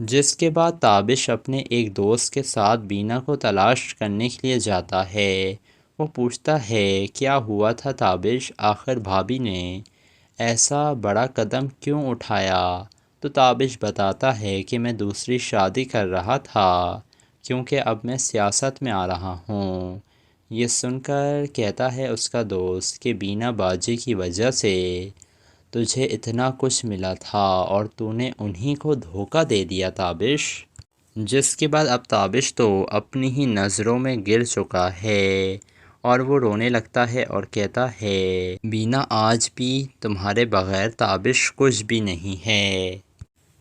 جس کے بعد تابش اپنے ایک دوست کے ساتھ بینا کو تلاش کرنے کے لیے جاتا ہے۔ وہ پوچھتا ہے کیا ہوا تھا تابش، آخر بھابھی نے ایسا بڑا قدم کیوں اٹھایا؟ تو تابش بتاتا ہے کہ میں دوسری شادی کر رہا تھا کیونکہ اب میں سیاست میں آ رہا ہوں۔ یہ سن کر کہتا ہے اس کا دوست کہ بینا باجی کی وجہ سے تجھے اتنا کچھ ملا تھا اور تو نے انہی کو دھوکہ دے دیا تابش۔ جس کے بعد اب تابش تو اپنی ہی نظروں میں گر چکا ہے اور وہ رونے لگتا ہے اور کہتا ہے بینا آج بھی تمہارے بغیر تابش کچھ بھی نہیں ہے،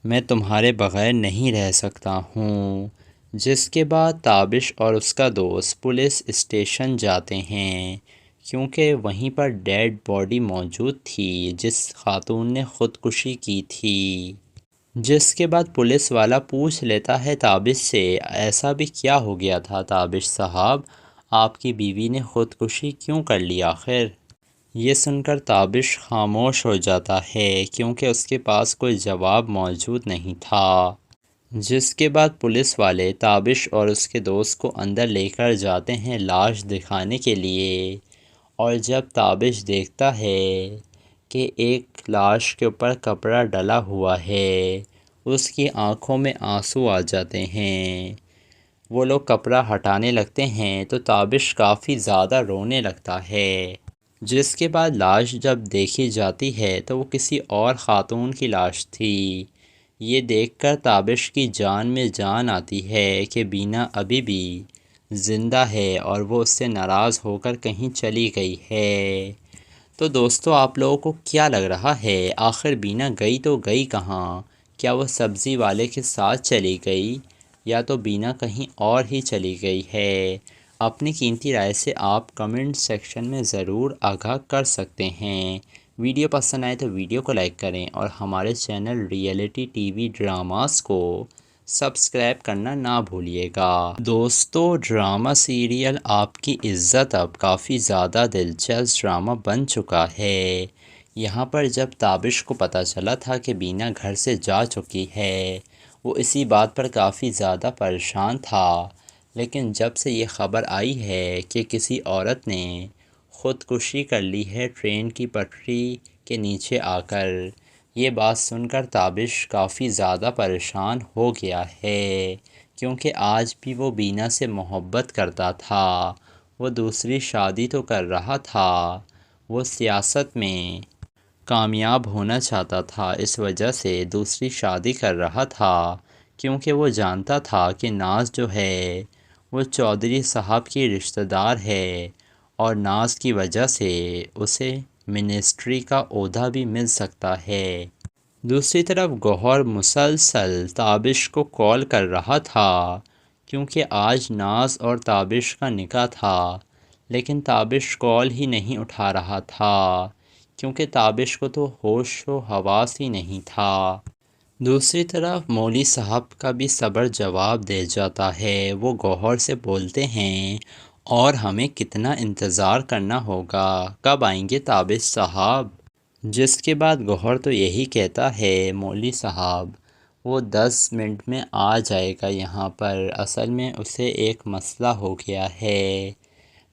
میں تمہارے بغیر نہیں رہ سکتا ہوں۔ جس کے بعد تابش اور اس کا دوست پولیس اسٹیشن جاتے ہیں کیونکہ وہیں پر ڈیڈ باڈی موجود تھی جس خاتون نے خودکشی کی تھی۔ جس کے بعد پولیس والا پوچھ لیتا ہے تابش سے ایسا بھی کیا ہو گیا تھا تابش صاحب، آپ کی بیوی نے خودکشی کیوں کر لی آخر؟ یہ سن کر تابش خاموش ہو جاتا ہے کیونکہ اس کے پاس کوئی جواب موجود نہیں تھا۔ جس کے بعد پولیس والے تابش اور اس کے دوست کو اندر لے کر جاتے ہیں لاش دکھانے کے لیے، اور جب تابش دیکھتا ہے کہ ایک لاش کے اوپر کپڑا ڈلا ہوا ہے اس کی آنکھوں میں آنسو آ جاتے ہیں۔ وہ لوگ کپڑا ہٹانے لگتے ہیں تو تابش کافی زیادہ رونے لگتا ہے۔ جس کے بعد لاش جب دیکھی جاتی ہے تو وہ کسی اور خاتون کی لاش تھی۔ یہ دیکھ کر تابش کی جان میں جان آتی ہے کہ بینا ابھی بھی زندہ ہے اور وہ اس سے ناراض ہو کر کہیں چلی گئی ہے۔ تو دوستو آپ لوگوں کو کیا لگ رہا ہے آخر بینا گئی تو گئی کہاں؟ کیا وہ سبزی والے کے ساتھ چلی گئی یا تو بینا کہیں اور ہی چلی گئی ہے؟ اپنی قیمتی رائے سے آپ کمنٹ سیکشن میں ضرور آگاہ کر سکتے ہیں۔ ویڈیو پسند آئے تو ویڈیو کو لائک کریں اور ہمارے channel reality T V dramas کو سبسکرائب کرنا نہ بھولیے گا۔ دوستو ڈرامہ سیریل آپ کی عزت اب کافی زیادہ دلچسپ ڈرامہ بن چکا ہے۔ یہاں پر جب تابش کو پتہ چلا تھا کہ بینا گھر سے جا چکی ہے وہ اسی بات پر کافی زیادہ پریشان تھا، لیکن جب سے یہ خبر آئی ہے کہ کسی عورت نے خودکشی کر لی ہے ٹرین کی پٹری کے نیچے آ کر، یہ بات سن کر تابش کافی زیادہ پریشان ہو گیا ہے کیونکہ آج بھی وہ بینا سے محبت کرتا تھا، وہ دوسری شادی تو کر رہا تھا، وہ سیاست میں کامیاب ہونا چاہتا تھا، اس وجہ سے دوسری شادی کر رہا تھا کیونکہ وہ جانتا تھا کہ ناز جو ہے وہ چودھری صاحب کی رشتہ دار ہے اور ناز کی وجہ سے اسے منسٹری کا عہدہ بھی مل سکتا ہے۔ دوسری طرف گوہر مسلسل تابش کو کال کر رہا تھا کیونکہ آج ناز اور تابش کا نکاح تھا، لیکن تابش کال ہی نہیں اٹھا رہا تھا کیونکہ تابش کو تو ہوش و حواس ہی نہیں تھا۔ دوسری طرف مولوی صاحب کا بھی صبر جواب دے جاتا ہے، وہ گوہر سے بولتے ہیں اور ہمیں کتنا انتظار کرنا ہوگا، کب آئیں گے تابش صاحب؟ جس کے بعد گوہر تو یہی کہتا ہے مولوی صاحب وہ 10 منٹ میں آ جائے گا یہاں پر، اصل میں اسے ایک مسئلہ ہو گیا ہے،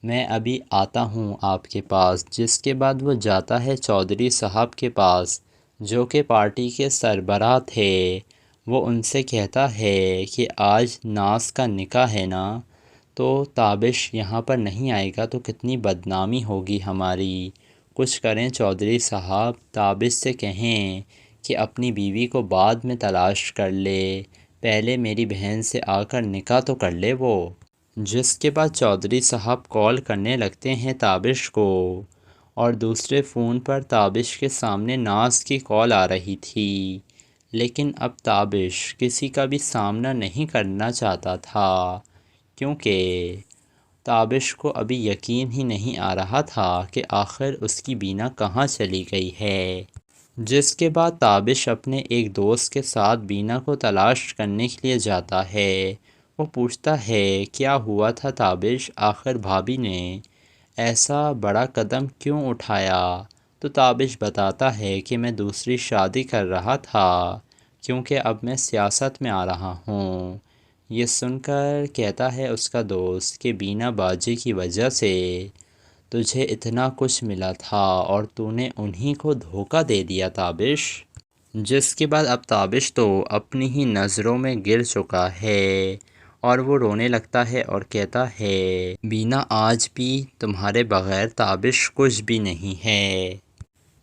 میں ابھی آتا ہوں آپ کے پاس۔ جس کے بعد وہ جاتا ہے چودھری صاحب کے پاس جو کہ پارٹی کے سربراہ تھے، وہ ان سے کہتا ہے کہ آج ناز کا نکاح ہے نا، تو تابش یہاں پر نہیں آئے گا تو کتنی بدنامی ہوگی ہماری، کچھ کریں چودھری صاحب، تابش سے کہیں کہ اپنی بیوی کو بعد میں تلاش کر لے، پہلے میری بہن سے آ کر نکاح تو کر لے وہ۔ جس کے بعد چودھری صاحب کال کرنے لگتے ہیں تابش کو اور دوسرے فون پر تابش کے سامنے ناز کی کال آ رہی تھی، لیکن اب تابش کسی کا بھی سامنا نہیں کرنا چاہتا تھا کیونکہ تابش کو ابھی یقین ہی نہیں آ رہا تھا کہ آخر اس کی بینا کہاں چلی گئی ہے۔ جس کے بعد تابش اپنے ایک دوست کے ساتھ بینا کو تلاش کرنے کے لیے جاتا ہے۔ وہ پوچھتا ہے کیا ہوا تھا تابش، آخر بھابھی نے ایسا بڑا قدم کیوں اٹھایا؟ تو تابش بتاتا ہے کہ میں دوسری شادی کر رہا تھا کیونکہ اب میں سیاست میں آ رہا ہوں۔ یہ سن کر کہتا ہے اس کا دوست کہ بینا باجی کی وجہ سے تجھے اتنا کچھ ملا تھا اور تو نے انہی کو دھوکہ دے دیا تابش۔ جس کے بعد اب تابش تو اپنی ہی نظروں میں گر چکا ہے اور وہ رونے لگتا ہے اور کہتا ہے بینا آج بھی تمہارے بغیر تابش کچھ بھی نہیں ہے،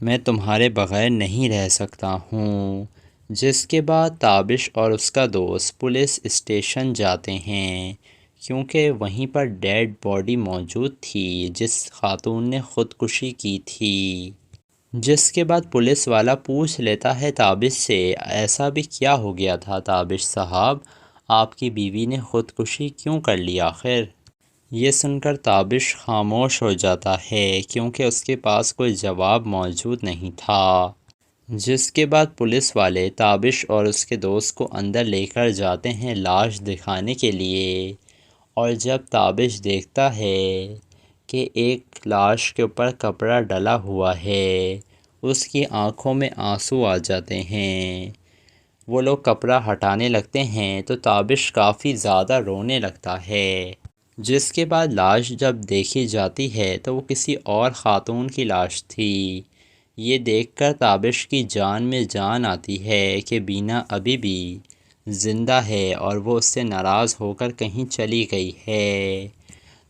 میں تمہارے بغیر نہیں رہ سکتا ہوں۔ جس کے بعد تابش اور اس کا دوست پولیس اسٹیشن جاتے ہیں کیونکہ وہیں پر ڈیڈ باڈی موجود تھی جس خاتون نے خودکشی کی تھی۔ جس کے بعد پولیس والا پوچھ لیتا ہے تابش سے ایسا بھی کیا ہو گیا تھا تابش صاحب، آپ کی بیوی نے خودکشی کیوں کر لی آخر؟ یہ سن کر تابش خاموش ہو جاتا ہے کیونکہ اس کے پاس کوئی جواب موجود نہیں تھا۔ جس کے بعد پولیس والے تابش اور اس کے دوست کو اندر لے کر جاتے ہیں لاش دکھانے کے لیے، اور جب تابش دیکھتا ہے کہ ایک لاش کے اوپر کپڑا ڈلا ہوا ہے اس کی آنکھوں میں آنسو آ جاتے ہیں۔ وہ لوگ کپڑا ہٹانے لگتے ہیں تو تابش کافی زیادہ رونے لگتا ہے۔ جس کے بعد لاش جب دیکھی جاتی ہے تو وہ کسی اور خاتون کی لاش تھی۔ یہ دیکھ کر تابش کی جان میں جان آتی ہے کہ بینا ابھی بھی زندہ ہے اور وہ اس سے ناراض ہو کر کہیں چلی گئی ہے۔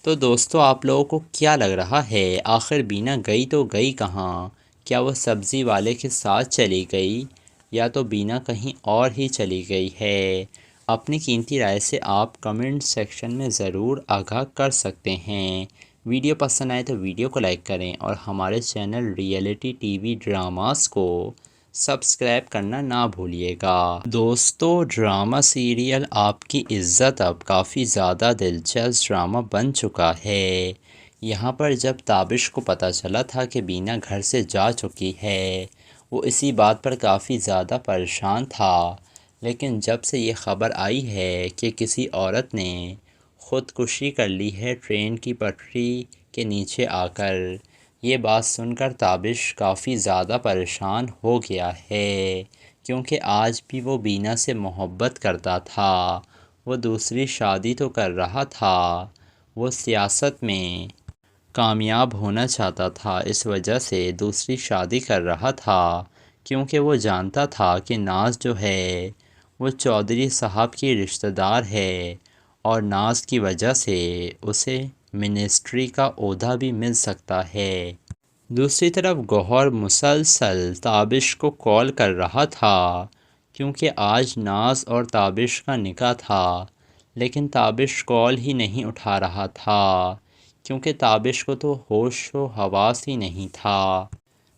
تو دوستو آپ لوگوں کو کیا لگ رہا ہے آخر بینا گئی تو گئی کہاں؟ کیا وہ سبزی والے کے ساتھ چلی گئی یا تو بینا کہیں اور ہی چلی گئی ہے؟ اپنی قیمتی رائے سے آپ کمنٹ سیکشن میں ضرور آگاہ کر سکتے ہیں۔ ویڈیو پسند آئے تو ویڈیو کو لائک کریں اور ہمارے channel reality T V dramas کو سبسکرائب کرنا نہ بھولیے گا۔ دوستو ڈرامہ سیریل آپ کی عزت اب کافی زیادہ دلچسپ ڈرامہ بن چکا ہے۔ یہاں پر جب تابش کو پتہ چلا تھا کہ بینا گھر سے جا چکی ہے وہ اسی بات پر کافی زیادہ پریشان تھا، لیکن جب سے یہ خبر آئی ہے کہ کسی عورت نے خودکشی کر لی ہے ٹرین کی پٹری کے نیچے آ کر، یہ بات سن کر تابش کافی زیادہ پریشان ہو گیا ہے کیونکہ آج بھی وہ بینا سے محبت کرتا تھا۔ وہ دوسری شادی تو کر رہا تھا، وہ سیاست میں کامیاب ہونا چاہتا تھا، اس وجہ سے دوسری شادی کر رہا تھا کیونکہ وہ جانتا تھا کہ ناز جو ہے وہ چودھری صاحب کی رشتہ دار ہے اور ناز کی وجہ سے اسے منسٹری کا عہدہ بھی مل سکتا ہے۔ دوسری طرف گوہر مسلسل تابش کو کال کر رہا تھا کیونکہ آج ناز اور تابش کا نکاح تھا، لیکن تابش کال ہی نہیں اٹھا رہا تھا کیونکہ تابش کو تو ہوش و حواس ہی نہیں تھا۔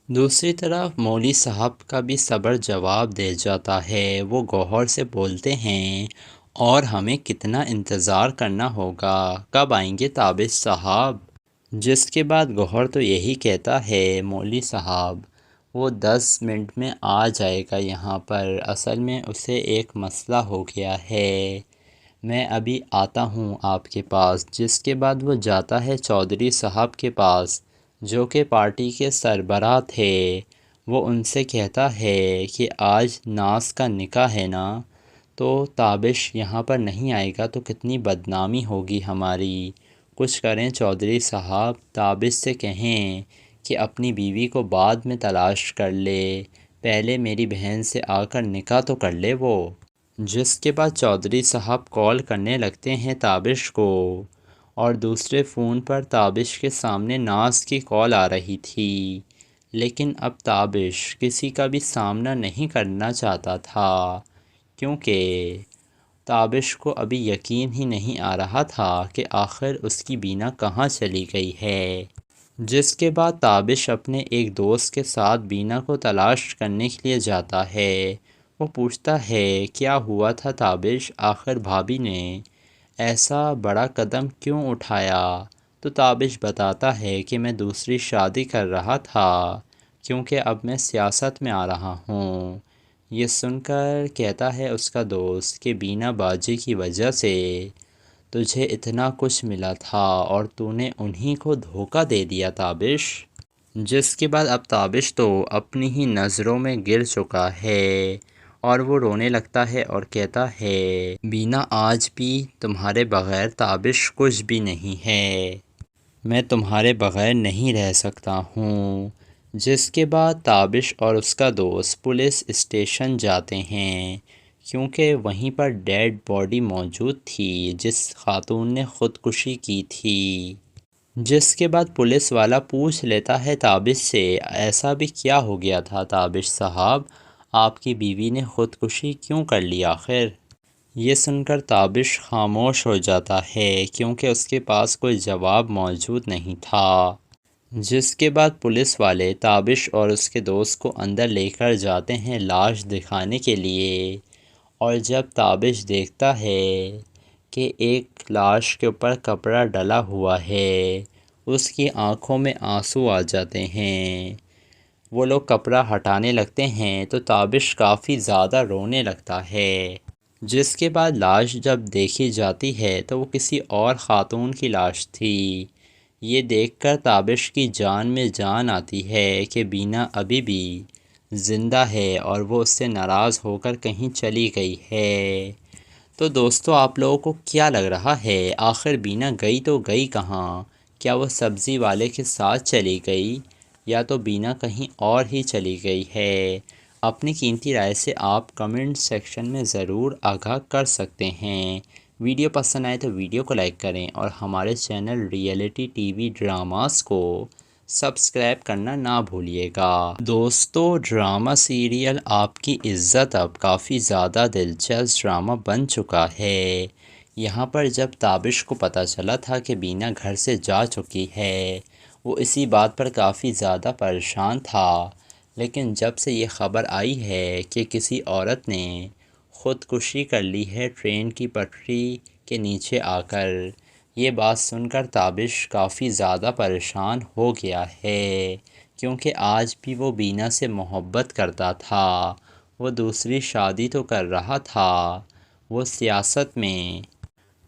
دوسری طرف مولوی صاحب کا بھی صبر جواب دے جاتا ہے، وہ گوہر سے بولتے ہیں اور ہمیں کتنا انتظار کرنا ہوگا، کب آئیں گے تابش صاحب؟ جس کے بعد گوہر تو یہی کہتا ہے مولوی صاحب وہ 10 منٹ میں آ جائے گا یہاں پر، اصل میں اسے ایک مسئلہ ہو گیا ہے، میں ابھی آتا ہوں آپ کے پاس۔ جس کے بعد وہ جاتا ہے چودھری صاحب کے پاس جو کہ پارٹی کے سربراہ تھے۔ وہ ان سے کہتا ہے کہ آج ناز کا نکاح ہے نا، تو تابش یہاں پر نہیں آئے گا تو کتنی بدنامی ہوگی ہماری، کچھ کریں چودھری صاحب، تابش سے کہیں کہ اپنی بیوی کو بعد میں تلاش کر لے، پہلے میری بہن سے آ کر نکاح تو کر لے وہ۔ جس کے بعد چودھری صاحب کال کرنے لگتے ہیں تابش کو اور دوسرے فون پر تابش کے سامنے ناز کی کال آ رہی تھی، لیکن اب تابش کسی کا بھی سامنا نہیں کرنا چاہتا تھا کیونکہ تابش کو ابھی یقین ہی نہیں آ رہا تھا کہ آخر اس کی بینا کہاں چلی گئی ہے۔ جس کے بعد تابش اپنے ایک دوست کے ساتھ بینا کو تلاش کرنے کے لیے جاتا ہے۔ وہ پوچھتا ہے کیا ہوا تھا تابش، آخر بھابھی نے ایسا بڑا قدم کیوں اٹھایا؟ تو تابش بتاتا ہے کہ میں دوسری شادی کر رہا تھا کیونکہ اب میں سیاست میں آ رہا ہوں۔ یہ سن کر کہتا ہے اس کا دوست کہ بینا باجی کی وجہ سے تجھے اتنا کچھ ملا تھا اور تو نے انہی کو دھوکہ دے دیا تابش۔ جس کے بعد اب تابش تو اپنی ہی نظروں میں گر چکا ہے اور وہ رونے لگتا ہے اور کہتا ہے بینا آج بھی تمہارے بغیر تابش کچھ بھی نہیں ہے، میں تمہارے بغیر نہیں رہ سکتا ہوں۔ جس کے بعد تابش اور اس کا دوست پولیس اسٹیشن جاتے ہیں کیونکہ وہیں پر ڈیڈ باڈی موجود تھی جس خاتون نے خودکشی کی تھی۔ جس کے بعد پولیس والا پوچھ لیتا ہے تابش سے ایسا بھی کیا ہو گیا تھا تابش صاحب، آپ کی بیوی نے خودکشی کیوں کر لی آخر؟ یہ سن کر تابش خاموش ہو جاتا ہے کیونکہ اس کے پاس کوئی جواب موجود نہیں تھا۔ جس کے بعد پولیس والے تابش اور اس کے دوست کو اندر لے کر جاتے ہیں لاش دکھانے کے لیے، اور جب تابش دیکھتا ہے کہ ایک لاش کے اوپر کپڑا ڈلا ہوا ہے، اس کی آنکھوں میں آنسو آ جاتے ہیں۔ وہ لوگ کپڑا ہٹانے لگتے ہیں تو تابش کافی زیادہ رونے لگتا ہے۔ جس کے بعد لاش جب دیکھی جاتی ہے تو وہ کسی اور خاتون کی لاش تھی۔ یہ دیکھ کر تابش کی جان میں جان آتی ہے کہ بینا ابھی بھی زندہ ہے اور وہ اس سے ناراض ہو کر کہیں چلی گئی ہے۔ تو دوستو آپ لوگوں کو کیا لگ رہا ہے آخر بینا گئی تو گئی کہاں؟ کیا وہ سبزی والے کے ساتھ چلی گئی یا تو بینا کہیں اور ہی چلی گئی ہے؟ اپنی قیمتی رائے سے آپ کمنٹ سیکشن میں ضرور آگاہ کر سکتے ہیں۔ ویڈیو پسند آئے تو ویڈیو کو لائک کریں اور ہمارے channel reality T V dramas کو سبسکرائب کرنا نہ بھولیے گا۔ دوستو ڈرامہ سیریل آپ کی عزت اب کافی زیادہ دلچسپ ڈرامہ بن چکا ہے۔ یہاں پر جب تابش کو پتہ چلا تھا کہ بینا گھر سے جا چکی ہے، وہ اسی بات پر کافی زیادہ پریشان تھا، لیکن جب سے یہ خبر آئی ہے کہ کسی عورت نے خودکشی کر لی ہے ٹرین کی پٹری کے نیچے آ کر، یہ بات سن کر تابش کافی زیادہ پریشان ہو گیا ہے، کیونکہ آج بھی وہ بینا سے محبت کرتا تھا۔ وہ دوسری شادی تو کر رہا تھا، وہ سیاست میں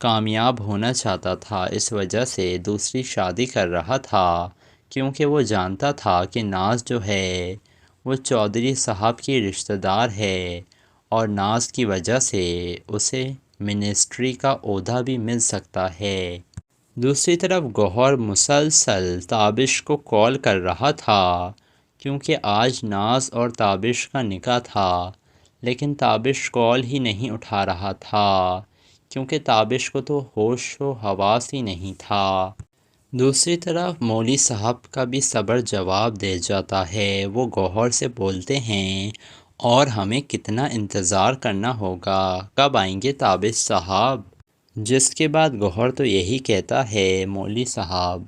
کامیاب ہونا چاہتا تھا، اس وجہ سے دوسری شادی کر رہا تھا، کیونکہ وہ جانتا تھا کہ ناز جو ہے وہ چودھری صاحب کی رشتہ دار ہے اور ناز کی وجہ سے اسے منسٹری کا عہدہ بھی مل سکتا ہے۔ دوسری طرف گوہر مسلسل تابش کو کال کر رہا تھا کیونکہ آج ناز اور تابش کا نکاح تھا، لیکن تابش کال ہی نہیں اٹھا رہا تھا کیونکہ تابش کو تو ہوش و حواس ہی نہیں تھا۔ دوسری طرف مولوی صاحب کا بھی صبر جواب دے جاتا ہے۔ وہ گوہر سے بولتے ہیں اور ہمیں کتنا انتظار کرنا ہوگا، کب آئیں گے تابش صاحب؟ جس کے بعد گوہر تو یہی کہتا ہے مولوی صاحب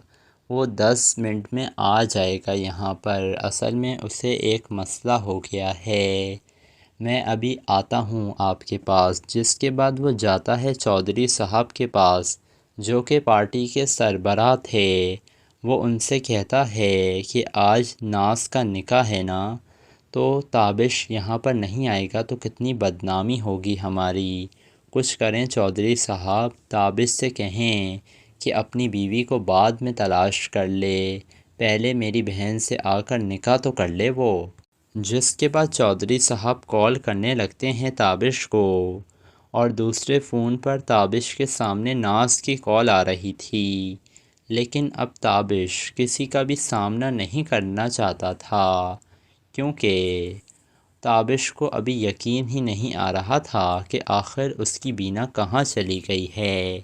وہ 10 منٹ میں آ جائے گا یہاں پر، اصل میں اسے ایک مسئلہ ہو گیا ہے، میں ابھی آتا ہوں آپ کے پاس۔ جس کے بعد وہ جاتا ہے چودھری صاحب کے پاس جو کہ پارٹی کے سربراہ تھے۔ وہ ان سے کہتا ہے کہ آج ناز کا نکاح ہے نا، تو تابش یہاں پر نہیں آئے گا تو کتنی بدنامی ہوگی ہماری، کچھ کریں چودھری صاحب، تابش سے کہیں کہ اپنی بیوی کو بعد میں تلاش کر لے، پہلے میری بہن سے آ کر نکاح تو کر لے وہ۔ جس کے بعد چودھری صاحب کال کرنے لگتے ہیں تابش کو، اور دوسرے فون پر تابش کے سامنے ناز کی کال آ رہی تھی، لیکن اب تابش کسی کا بھی سامنا نہیں کرنا چاہتا تھا کیونکہ تابش کو ابھی یقین ہی نہیں آ رہا تھا کہ آخر اس کی بینا کہاں چلی گئی ہے۔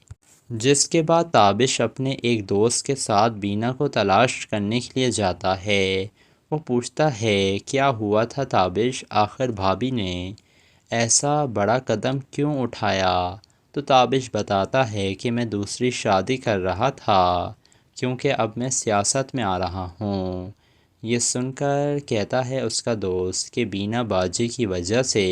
جس کے بعد تابش اپنے ایک دوست کے ساتھ بینا کو تلاش کرنے کے لیے جاتا ہے۔ وہ پوچھتا ہے کیا ہوا تھا تابش، آخر بھابھی نے ایسا بڑا قدم کیوں اٹھایا؟ تو تابش بتاتا ہے کہ میں دوسری شادی کر رہا تھا کیونکہ اب میں سیاست میں آ رہا ہوں۔ یہ سن کر کہتا ہے اس کا دوست کہ بینا باجی کی وجہ سے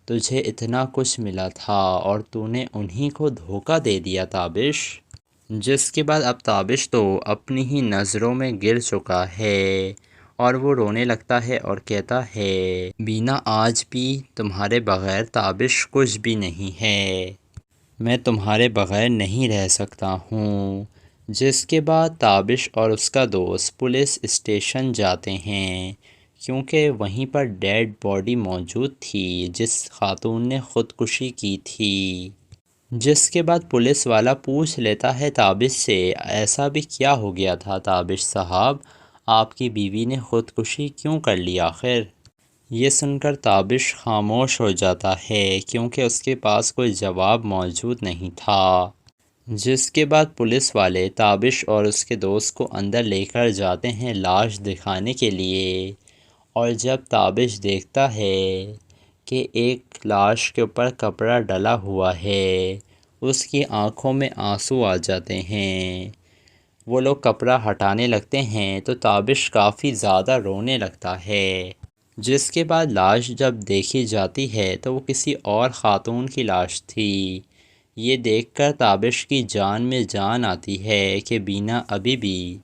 تجھے اتنا کچھ ملا تھا اور تو نے انہی کو دھوکہ دے دیا تابش۔ جس کے بعد اب تابش تو اپنی ہی نظروں میں گر چکا ہے اور وہ رونے لگتا ہے اور کہتا ہے بینا آج بھی تمہارے بغیر تابش کچھ بھی نہیں ہے، میں تمہارے بغیر نہیں رہ سکتا ہوں۔ جس کے بعد تابش اور اس کا دوست پولیس اسٹیشن جاتے ہیں کیونکہ وہیں پر ڈیڈ باڈی موجود تھی جس خاتون نے خودکشی کی تھی۔ جس کے بعد پولیس والا پوچھ لیتا ہے تابش سے، ایسا بھی کیا ہو گیا تھا تابش صاحب، آپ کی بیوی نے خودکشی کیوں کر لی آخر؟ یہ سن کر تابش خاموش ہو جاتا ہے کیونکہ اس کے پاس کوئی جواب موجود نہیں تھا۔ جس کے بعد پولیس والے تابش اور اس کے دوست کو اندر لے کر جاتے ہیں لاش دکھانے کے لیے، اور جب تابش دیکھتا ہے کہ ایک لاش کے اوپر کپڑا ڈلا ہوا ہے، اس کی آنکھوں میں آنسو آ جاتے ہیں۔ وہ لوگ کپڑا ہٹانے لگتے ہیں تو تابش کافی زیادہ رونے لگتا ہے۔ جس کے بعد لاش جب دیکھی جاتی ہے تو وہ کسی اور خاتون کی لاش تھی۔ یہ دیکھ کر تابش کی جان میں جان آتی ہے کہ بینا ابھی بھی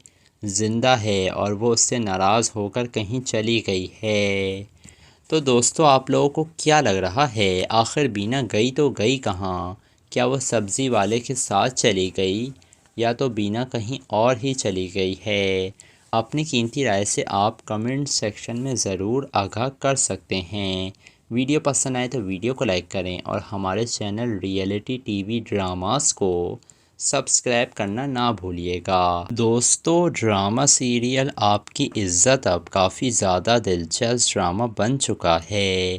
زندہ ہے اور وہ اس سے ناراض ہو کر کہیں چلی گئی ہے۔ تو دوستو، آپ لوگوں کو کیا لگ رہا ہے، آخر بینا گئی تو گئی کہاں؟ کیا وہ سبزی والے کے ساتھ چلی گئی یا تو بینا کہیں اور ہی چلی گئی ہے؟ اپنی قیمتی رائے سے آپ کمنٹ سیکشن میں ضرور آگاہ کر سکتے ہیں۔ ویڈیو پسند آئے تو ویڈیو کو لائک کریں اور ہمارے channel reality T V dramas کو سبسکرائب کرنا نہ بھولیے گا۔ دوستو، ڈرامہ سیریل آپ کی عزت اب کافی زیادہ دلچسپ ڈرامہ بن چکا ہے۔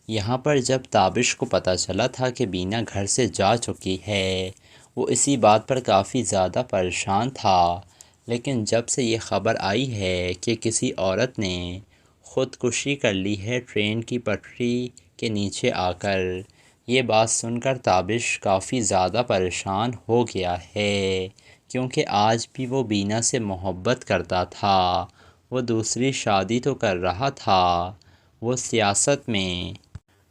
یہاں پر جب تابش کو پتہ چلا تھا کہ بینا گھر سے جا چکی ہے، وہ اسی بات پر کافی زیادہ پریشان تھا، لیکن جب سے یہ خبر آئی ہے کہ کسی عورت نے خودکشی کر لی ہے ٹرین کی پٹری کے نیچے آ کر، یہ بات سن کر تابش کافی زیادہ پریشان ہو گیا ہے، کیونکہ آج بھی وہ بینا سے محبت کرتا تھا۔ وہ دوسری شادی تو کر رہا تھا، وہ سیاست میں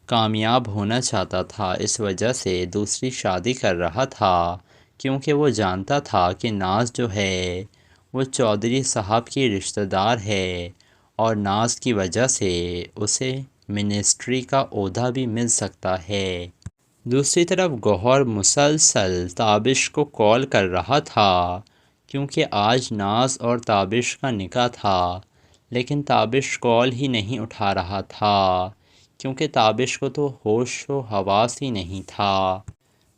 کامیاب ہونا چاہتا تھا، اس وجہ سے دوسری شادی کر رہا تھا، کیونکہ وہ جانتا تھا کہ ناز جو ہے وہ چودھری صاحب کی رشتہ دار ہے اور ناز کی وجہ سے اسے منسٹری کا عہدہ بھی مل سکتا ہے۔ دوسری طرف گوہر مسلسل تابش کو کال کر رہا تھا، کیونکہ آج ناز اور تابش کا نکاح تھا، لیکن تابش کال ہی نہیں اٹھا رہا تھا، کیونکہ تابش کو تو ہوش و حواس ہی نہیں تھا۔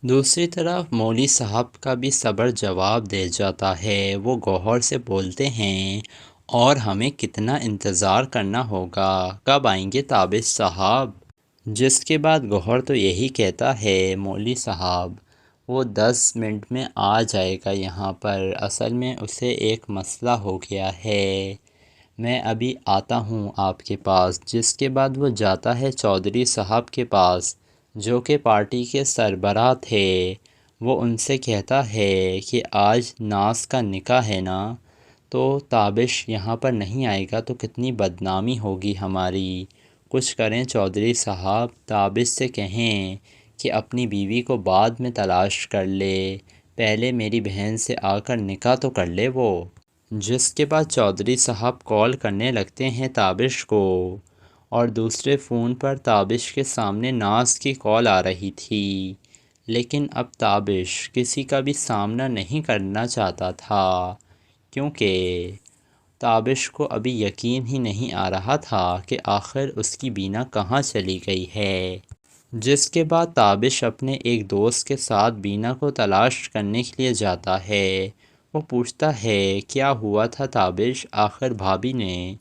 دوسری طرف مولوی صاحب کا بھی صبر جواب دے جاتا ہے۔ وہ گوہر سے بولتے ہیں، اور ہمیں کتنا انتظار کرنا ہوگا، کب آئیں گے تابش صاحب؟ جس کے بعد گوہر تو یہی کہتا ہے، مولوی صاحب وہ 10 منٹ میں آ جائے گا یہاں پر، اصل میں اسے ایک مسئلہ ہو گیا ہے، میں ابھی آتا ہوں آپ کے پاس۔ جس کے بعد وہ جاتا ہے چودھری صاحب کے پاس، جو کہ پارٹی کے سربراہ تھے۔ وہ ان سے کہتا ہے کہ آج ناز کا نکاح ہے نا، تو تابش یہاں پر نہیں آئے گا تو کتنی بدنامی ہوگی ہماری، کچھ کریں چودھری صاحب، تابش سے کہیں کہ اپنی بیوی کو بعد میں تلاش کر لے، پہلے میری بہن سے آ کر نکاح تو کر لے وہ۔ جس کے بعد چودھری صاحب کال کرنے لگتے ہیں تابش کو، اور دوسرے فون پر تابش کے سامنے ناز کی کال آ رہی تھی، لیکن اب تابش کسی کا بھی سامنا نہیں کرنا چاہتا تھا، کیونکہ تابش کو ابھی یقین ہی نہیں آ رہا تھا کہ آخر اس کی بینا کہاں چلی گئی ہے۔ جس کے بعد تابش اپنے ایک دوست کے ساتھ بینا کو تلاش کرنے کے لیے جاتا ہے۔ وہ پوچھتا ہے، کیا ہوا تھا تابش، آخر بھابھی نے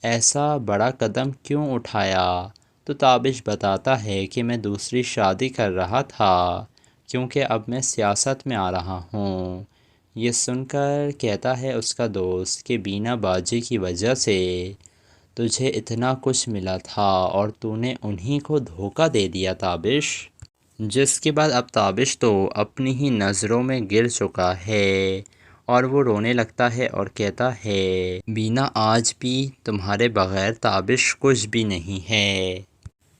ایسا بڑا قدم کیوں اٹھایا؟ تو تابش بتاتا ہے کہ میں دوسری شادی کر رہا تھا، کیونکہ اب میں سیاست میں آ رہا ہوں۔ یہ سن کر کہتا ہے اس کا دوست کہ بینا باجی کی وجہ سے تجھے اتنا کچھ ملا تھا اور تو نے انہی کو دھوکہ دے دیا تابش۔ جس کے بعد اب تابش تو اپنی ہی نظروں میں گر چکا ہے اور وہ رونے لگتا ہے اور کہتا ہے، بینا آج بھی تمہارے بغیر تابش کچھ بھی نہیں ہے،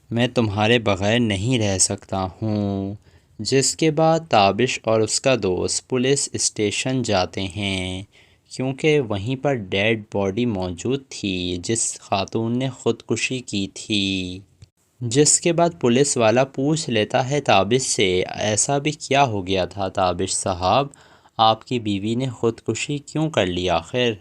میں تمہارے بغیر نہیں رہ سکتا ہوں۔ جس کے بعد تابش اور اس کا دوست پولیس اسٹیشن جاتے ہیں، کیونکہ وہیں پر ڈیڈ باڈی موجود تھی جس خاتون نے خودکشی کی تھی۔ جس کے بعد پولیس والا پوچھ لیتا ہے تابش سے، ایسا بھی کیا ہو گیا تھا تابش صاحب، آپ کی بیوی نے خودکشی کیوں کر لی آخر؟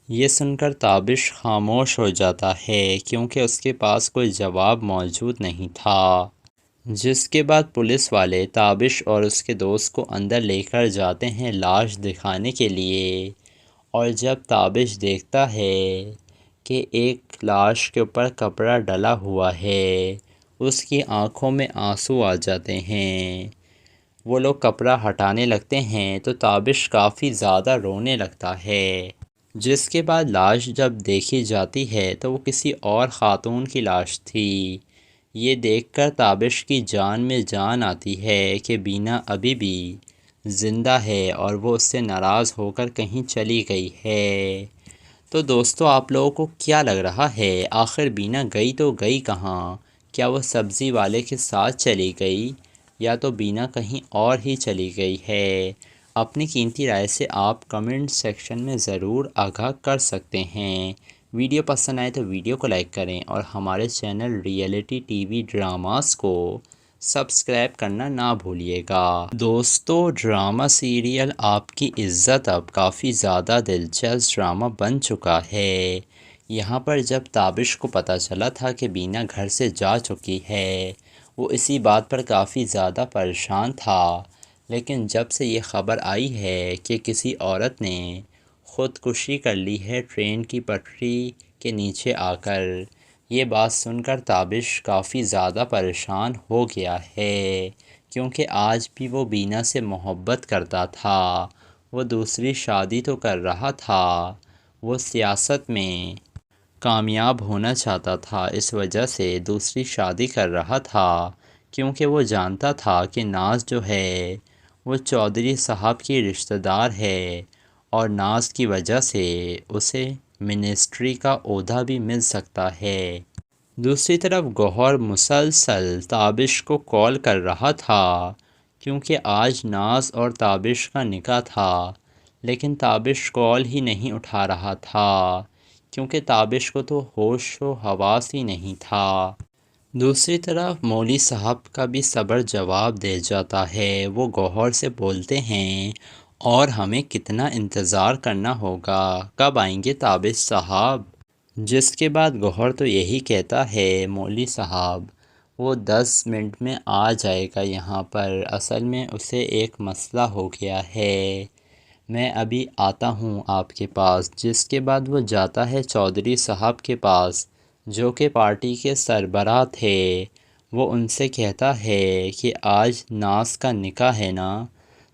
یہ سن کر تابش خاموش ہو جاتا ہے کیونکہ اس کے پاس کوئی جواب موجود نہیں تھا، جس کے بعد پولیس والے تابش اور اس کے دوست کو اندر لے کر جاتے ہیں لاش دکھانے کے لیے، اور جب تابش دیکھتا ہے کہ ایک لاش کے اوپر کپڑا ڈلا ہوا ہے، اس کی آنکھوں میں آنسو آ جاتے ہیں۔ وہ لوگ کپڑا ہٹانے لگتے ہیں تو تابش کافی زیادہ رونے لگتا ہے، جس کے بعد لاش جب دیکھی جاتی ہے تو وہ کسی اور خاتون کی لاش تھی۔ یہ دیکھ کر تابش کی جان میں جان آتی ہے کہ بینا ابھی بھی زندہ ہے اور وہ اس سے ناراض ہو کر کہیں چلی گئی ہے۔ تو دوستو، آپ لوگوں کو کیا لگ رہا ہے، آخر بینا گئی تو گئی کہاں؟ کیا وہ سبزی والے کے ساتھ چلی گئی یا تو بینا کہیں اور ہی چلی گئی ہے؟ اپنی قیمتی رائے سے آپ کمنٹ سیکشن میں ضرور آگاہ کر سکتے ہیں۔ ویڈیو پسند آئے تو ویڈیو کو لائک کریں اور ہمارے channel reality T V dramas کو سبسکرائب کرنا نہ بھولیے گا۔ دوستو، ڈرامہ سیریل آپ کی عزت اب کافی زیادہ دلچسپ ڈرامہ بن چکا ہے۔ یہاں پر جب تابش کو پتہ چلا تھا کہ بینا گھر سے جا چکی ہے، وہ اسی بات پر کافی زیادہ پریشان تھا، لیکن جب سے یہ خبر آئی ہے کہ کسی عورت نے خودکشی کر لی ہے ٹرین کی پٹری کے نیچے آ کر، یہ بات سن کر تابش کافی زیادہ پریشان ہو گیا ہے، کیونکہ آج بھی وہ بینا سے محبت کرتا تھا۔ وہ دوسری شادی تو کر رہا تھا، وہ سیاست میں کامیاب ہونا چاہتا تھا، اس وجہ سے دوسری شادی کر رہا تھا، کیونکہ وہ جانتا تھا کہ ناز جو ہے وہ چودھری صاحب کی رشتہ دار ہے اور ناز کی وجہ سے اسے منسٹری کا عہدہ بھی مل سکتا ہے۔ دوسری طرف گوہر مسلسل تابش کو کال کر رہا تھا، کیونکہ آج ناز اور تابش کا نکاح تھا، لیکن تابش کال ہی نہیں اٹھا رہا تھا، کیونکہ تابش کو تو ہوش و حواس ہی نہیں تھا۔ دوسری طرف مولوی صاحب کا بھی صبر جواب دے جاتا ہے، وہ گوہر سے بولتے ہیں اور ہمیں کتنا انتظار کرنا ہوگا، کب آئیں گے تابش صاحب؟ جس کے بعد گوہر تو یہی کہتا ہے، مولوی صاحب وہ 10 منٹ میں آ جائے گا یہاں پر، اصل میں اسے ایک مسئلہ ہو گیا ہے، میں ابھی آتا ہوں آپ کے پاس۔ جس کے بعد وہ جاتا ہے چودھری صاحب کے پاس، جو کہ پارٹی کے سربراہ تھے۔ وہ ان سے کہتا ہے کہ آج ناز کا نکاح ہے نا،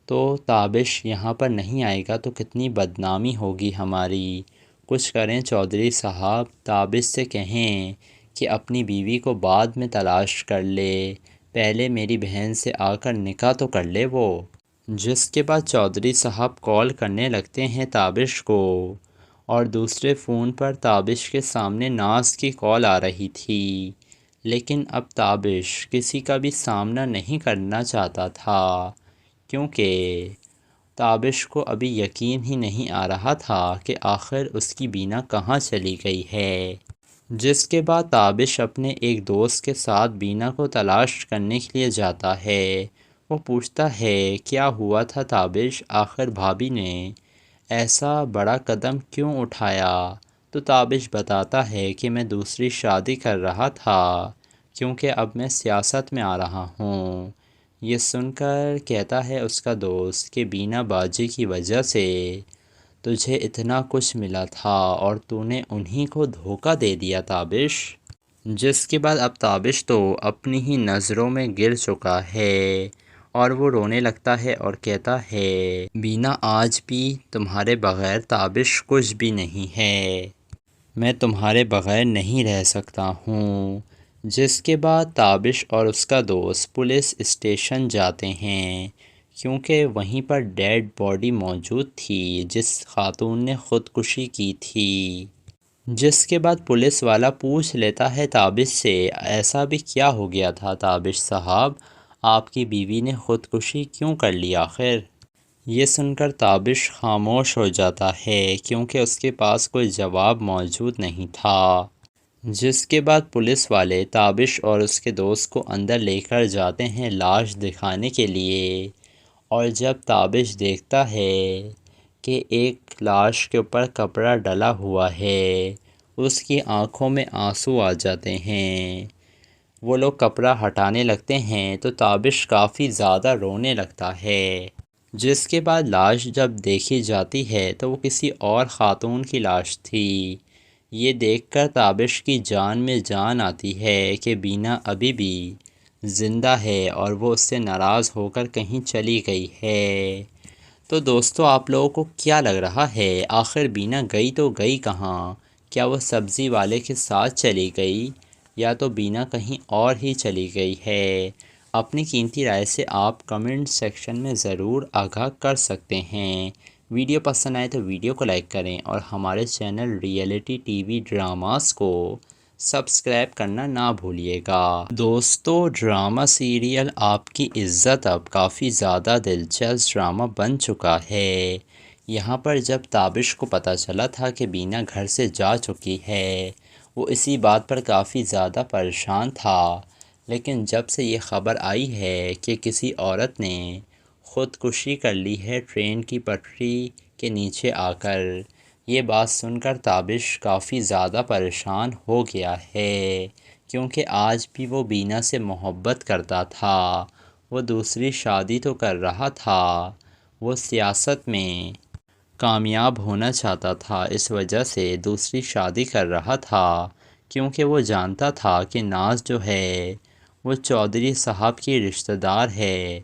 تو تابش یہاں پر نہیں آئے گا تو کتنی بدنامی ہوگی ہماری، کچھ کریں چودھری صاحب، تابش سے کہیں کہ اپنی بیوی کو بعد میں تلاش کر لے، پہلے میری بہن سے آ کر نکاح تو کر لے وہ۔ جس کے بعد چودھری صاحب کال کرنے لگتے ہیں تابش کو، اور دوسرے فون پر تابش کے سامنے ناز کی کال آ رہی تھی، لیکن اب تابش کسی کا بھی سامنا نہیں کرنا چاہتا تھا، کیونکہ تابش کو ابھی یقین ہی نہیں آ رہا تھا کہ آخر اس کی بینا کہاں چلی گئی ہے۔ جس کے بعد تابش اپنے ایک دوست کے ساتھ بینا کو تلاش کرنے کے لیے جاتا ہے۔ وہ پوچھتا ہے کیا ہوا تھا تابش، آخر بھابھی نے ایسا بڑا قدم کیوں اٹھایا؟ تو تابش بتاتا ہے کہ میں دوسری شادی کر رہا تھا، کیونکہ اب میں سیاست میں آ رہا ہوں۔ یہ سن کر کہتا ہے اس کا دوست کہ بینا باجی کی وجہ سے تجھے اتنا کچھ ملا تھا اور تو نے انہی کو دھوکہ دے دیا تابش۔ جس کے بعد اب تابش تو اپنی ہی نظروں میں گر چکا ہے اور وہ رونے لگتا ہے اور کہتا ہے بینا آج بھی تمہارے بغیر تابش کچھ بھی نہیں ہے، میں تمہارے بغیر نہیں رہ سکتا ہوں۔ جس کے بعد تابش اور اس کا دوست پولیس اسٹیشن جاتے ہیں، کیونکہ وہیں پر ڈیڈ باڈی موجود تھی جس خاتون نے خودکشی کی تھی۔ جس کے بعد پولیس والا پوچھ لیتا ہے تابش سے ایسا بھی کیا ہو گیا تھا تابش صاحب، آپ کی بیوی نے خودکشی کیوں کر لی آخر؟ یہ سن کر تابش خاموش ہو جاتا ہے، کیونکہ اس کے پاس کوئی جواب موجود نہیں تھا۔ جس کے بعد پولیس والے تابش اور اس کے دوست کو اندر لے کر جاتے ہیں لاش دکھانے کے لیے، اور جب تابش دیکھتا ہے کہ ایک لاش کے اوپر کپڑا ڈلا ہوا ہے، اس کی آنکھوں میں آنسو آ جاتے ہیں۔ وہ لوگ کپڑا ہٹانے لگتے ہیں تو تابش کافی زیادہ رونے لگتا ہے، جس کے بعد لاش جب دیکھی جاتی ہے تو وہ کسی اور خاتون کی لاش تھی۔ یہ دیکھ کر تابش کی جان میں جان آتی ہے کہ بینا ابھی بھی زندہ ہے اور وہ اس سے ناراض ہو کر کہیں چلی گئی ہے۔ تو دوستو، آپ لوگوں کو کیا لگ رہا ہے، آخر بینا گئی تو گئی کہاں؟ کیا وہ سبزی والے کے ساتھ چلی گئی یا تو بینا کہیں اور ہی چلی گئی ہے؟ اپنی قیمتی رائے سے آپ کمنٹ سیکشن میں ضرور آگاہ کر سکتے ہیں۔ ویڈیو پسند آئے تو ویڈیو کو لائک کریں اور ہمارے channel reality T V dramas کو سبسکرائب کرنا نہ بھولیے گا۔ دوستو، ڈرامہ سیریل آپ کی عزت اب کافی زیادہ دلچسپ ڈرامہ بن چکا ہے۔ یہاں پر جب تابش کو پتہ چلا تھا کہ بینا گھر سے جا چکی ہے، وہ اسی بات پر کافی زیادہ پریشان تھا، لیکن جب سے یہ خبر آئی ہے کہ کسی عورت نے خودکشی کر لی ہے ٹرین کی پٹری کے نیچے آ کر، یہ بات سن کر تابش کافی زیادہ پریشان ہو گیا ہے، کیونکہ آج بھی وہ بینا سے محبت کرتا تھا۔ وہ دوسری شادی تو کر رہا تھا، وہ سیاست میں کامیاب ہونا چاہتا تھا، اس وجہ سے دوسری شادی کر رہا تھا، کیونکہ وہ جانتا تھا کہ ناز جو ہے وہ چودھری صاحب کی رشتہ دار ہے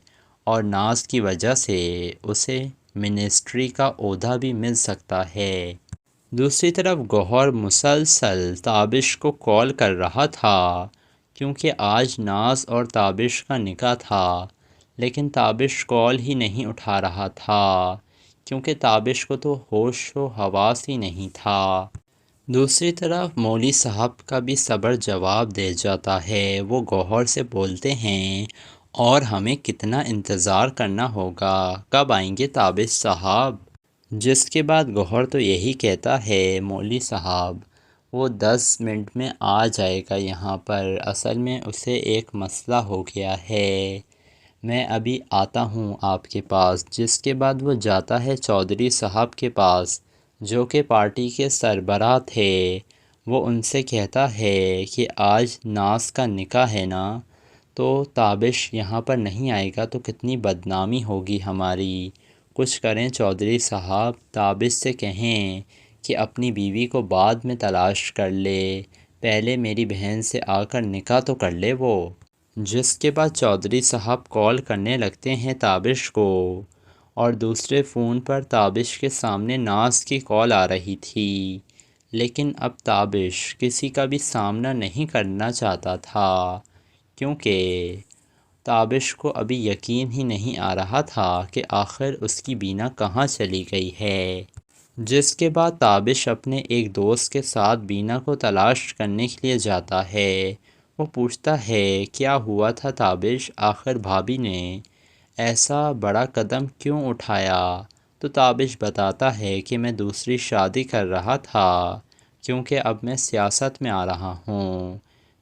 اور ناز کی وجہ سے اسے منسٹری کا عہدہ بھی مل سکتا ہے۔ دوسری طرف گوہر مسلسل تابش کو کال کر رہا تھا، کیونکہ آج ناز اور تابش کا نکاح تھا، لیکن تابش کال ہی نہیں اٹھا رہا تھا، کیونکہ تابش کو تو ہوش و حواس ہی نہیں تھا۔ دوسری طرف مولوی صاحب کا بھی صبر جواب دے جاتا ہے، وہ گوہر سے بولتے ہیں اور ہمیں کتنا انتظار کرنا ہوگا، کب آئیں گے تابش صاحب؟ جس کے بعد گوہر تو یہی کہتا ہے، مولوی صاحب وہ 10 منٹ میں آ جائے گا یہاں پر، اصل میں اسے ایک مسئلہ ہو گیا ہے، میں ابھی آتا ہوں آپ کے پاس۔ جس کے بعد وہ جاتا ہے چودھری صاحب کے پاس، جو کہ پارٹی کے سربراہ تھے۔ وہ ان سے کہتا ہے کہ آج ناز کا نکاح ہے نا، تو تابش یہاں پر نہیں آئے گا تو کتنی بدنامی ہوگی ہماری، کچھ کریں چودھری صاحب، تابش سے کہیں کہ اپنی بیوی کو بعد میں تلاش کر لے، پہلے میری بہن سے آ کر نکاح تو کر لے وہ۔ جس کے بعد چودھری صاحب کال کرنے لگتے ہیں تابش کو، اور دوسرے فون پر تابش کے سامنے ناز کی کال آ رہی تھی، لیکن اب تابش کسی کا بھی سامنا نہیں کرنا چاہتا تھا، کیونکہ تابش کو ابھی یقین ہی نہیں آ رہا تھا کہ آخر اس کی بینا کہاں چلی گئی ہے۔ جس کے بعد تابش اپنے ایک دوست کے ساتھ بینا کو تلاش کرنے کے لیے جاتا ہے۔ وہ پوچھتا ہے کیا ہوا تھا تابش، آخر بھابھی نے ایسا بڑا قدم کیوں اٹھایا؟ تو تابش بتاتا ہے کہ میں دوسری شادی کر رہا تھا، کیونکہ اب میں سیاست میں آ رہا ہوں۔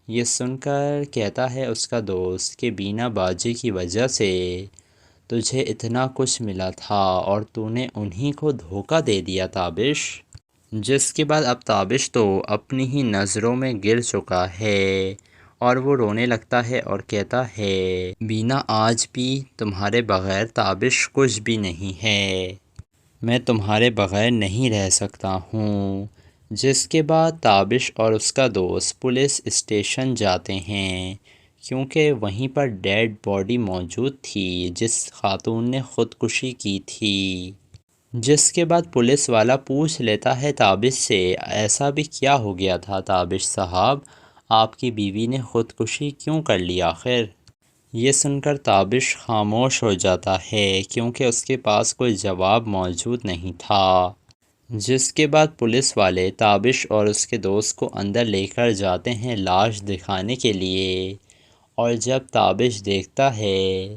یہ سن کر کہتا ہے اس کا دوست کہ بینا باجی کی وجہ سے تجھے اتنا کچھ ملا تھا اور تو نے انہی کو دھوکہ دے دیا تابش۔ جس کے بعد اب تابش تو اپنی ہی نظروں میں گر چکا ہے اور وہ رونے لگتا ہے اور کہتا ہے بینا آج بھی تمہارے بغیر تابش کچھ بھی نہیں ہے، میں تمہارے بغیر نہیں رہ سکتا ہوں۔ جس کے بعد تابش اور اس کا دوست پولیس اسٹیشن جاتے ہیں، کیونکہ وہیں پر ڈیڈ باڈی موجود تھی جس خاتون نے خودکشی کی تھی۔ جس کے بعد پولیس والا پوچھ لیتا ہے تابش سے ایسا بھی کیا ہو گیا تھا تابش صاحب، آپ کی بیوی نے خودکشی کیوں کر لی آخر؟ یہ سن کر تابش خاموش ہو جاتا ہے، کیونکہ اس کے پاس کوئی جواب موجود نہیں تھا۔ جس کے بعد پولیس والے تابش اور اس کے دوست کو اندر لے کر جاتے ہیں لاش دکھانے کے لیے، اور جب تابش دیکھتا ہے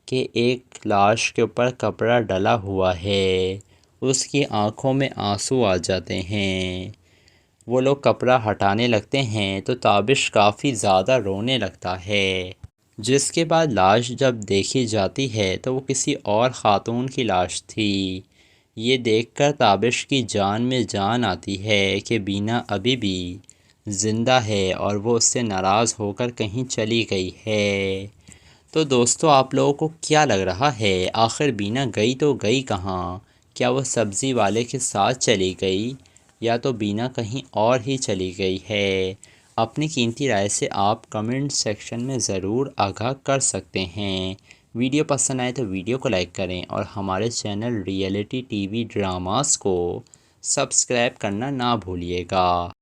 کہ ایک لاش کے اوپر کپڑا ڈلا ہوا ہے، اس کی آنکھوں میں آنسو آ جاتے ہیں۔ وہ لوگ کپڑا ہٹانے لگتے ہیں تو تابش کافی زیادہ رونے لگتا ہے۔ جس کے بعد لاش جب دیکھی جاتی ہے تو وہ کسی اور خاتون کی لاش تھی۔ یہ دیکھ کر تابش کی جان میں جان آتی ہے کہ بینا ابھی بھی زندہ ہے اور وہ اس سے ناراض ہو کر کہیں چلی گئی ہے۔ تو دوستو آپ لوگوں کو کیا لگ رہا ہے، آخر بینا گئی تو گئی کہاں؟ کیا وہ سبزی والے کے ساتھ چلی گئی یا تو بینا کہیں اور ہی چلی گئی ہے؟ اپنی قیمتی رائے سے آپ کمنٹ سیکشن میں ضرور آگاہ کر سکتے ہیں۔ ویڈیو پسند آئے تو ویڈیو کو لائک کریں اور ہمارے channel reality T V dramas کو سبسکرائب کرنا نہ بھولیے گا۔